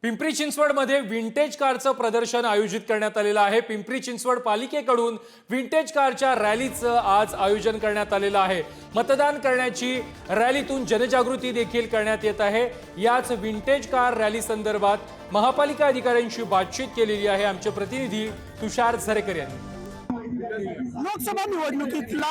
पिंपरी चिंचवडमध्ये विंटेज कारचं प्रदर्शन आयोजित करण्यात आलेलं आहे। पिंपरी चिंचवड पालिकेकडून विंटेज कारच्या रॅलीचं आज आयोजन करण्यात आलेलं आहे। मतदान करण्याची रॅलीतून जनजागृती देखील करण्यात येत आहे। याच विंटेज कार रॅली संदर्भात महापालिका अधिकाऱ्यांशी बातचीत केलेली आहे आमचे प्रतिनिधी तुषार झरेकर यांनी। लोकसभा निवडणुकीतला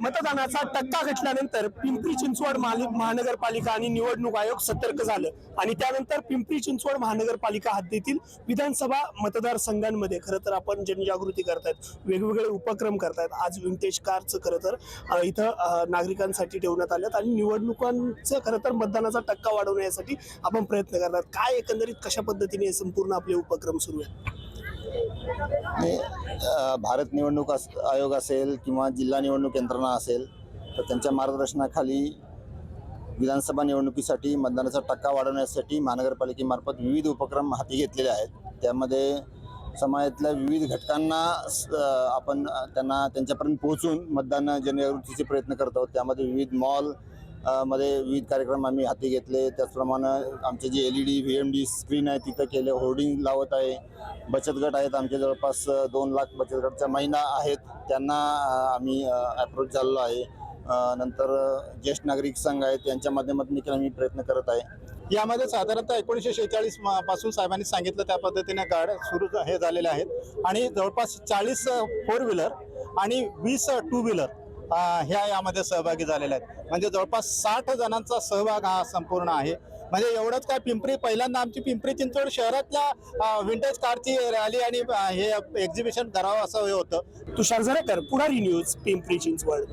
मतदानाचा टक्का घेतल्यानंतर पिंपरी चिंचवड महानगरपालिका आणि निवडणूक आयोग सतर्क झालं आणि त्यानंतर पिंपरी चिंचवड महानगरपालिका हद्दीतील विधानसभा मतदारसंघांमध्ये खरं तर आपण जनजागृती करतायत, वेगवेगळे उपक्रम करतायत। आज विंटेज कारचं खरं तर इथं नागरिकांसाठी ठेवण्यात आल्यात आणि निवडणुकांचं खरं तर मतदानाचा टक्का वाढवण्यासाठी आपण प्रयत्न करतात। काय एकंदरीत कशा पद्धतीने संपूर्ण आपले उपक्रम सुरू आहेत? भारत निवडणूक आयोग असेल किंवा जिल्हा निवडणूक यंत्रणा असेल तर त्यांच्या मार्गदर्शनाखाली विधानसभा निवडणुकीसाठी मतदानाचा टक्का वाढवण्यासाठी महानगरपालिकेमार्फत विविध उपक्रम हाती घेतलेले आहेत। त्यामध्ये समाजातल्या विविध घटकांना आपण त्यांच्यापर्यंत पोहोचून मतदान जनजागृतीचे प्रयत्न करत आहोत। त्यामध्ये विविध मॉल मध्ये विविध कार्यक्रम आम्ही हाती घेतले। त्याचप्रमाणे आमचे जे LED VMD स्क्रीन आहे तिथं केले, होर्डिंग लावत आहे। बचत गट आहेत आमचे, जवळपास 2 लाख बचत गटच्या महिला आहेत, त्यांना आम्ही अप्रोच झालेलो आहे। नंतर ज्येष्ठ नागरिक संघ आहेत, यांच्या माध्यमातून देखील आम्ही प्रयत्न करत आहे। यामध्ये साधारणतः 1946 पासून साहेबांनी सांगितलं त्या पद्धतीने गाड्या सुरू हे झालेल्या आहेत आणि जवळपास 40 4 व्हीलर आणि 20 2 व्हीलर ह्या यामध्ये सहभागी झालेल्या आहेत। म्हणजे जवळपास 60 जणांचा सहभाग हा संपूर्ण आहे। म्हणजे एवढंच काय, पहिल्यांदा आमची पिंपरी चिंचवड शहरातल्या विंटेज कारची रॅली आणि हे एक्झिबिशन करावं असं हे होतं। तुषार झरेकर, पुढारी न्यूज, पिंपरी चिंचवड।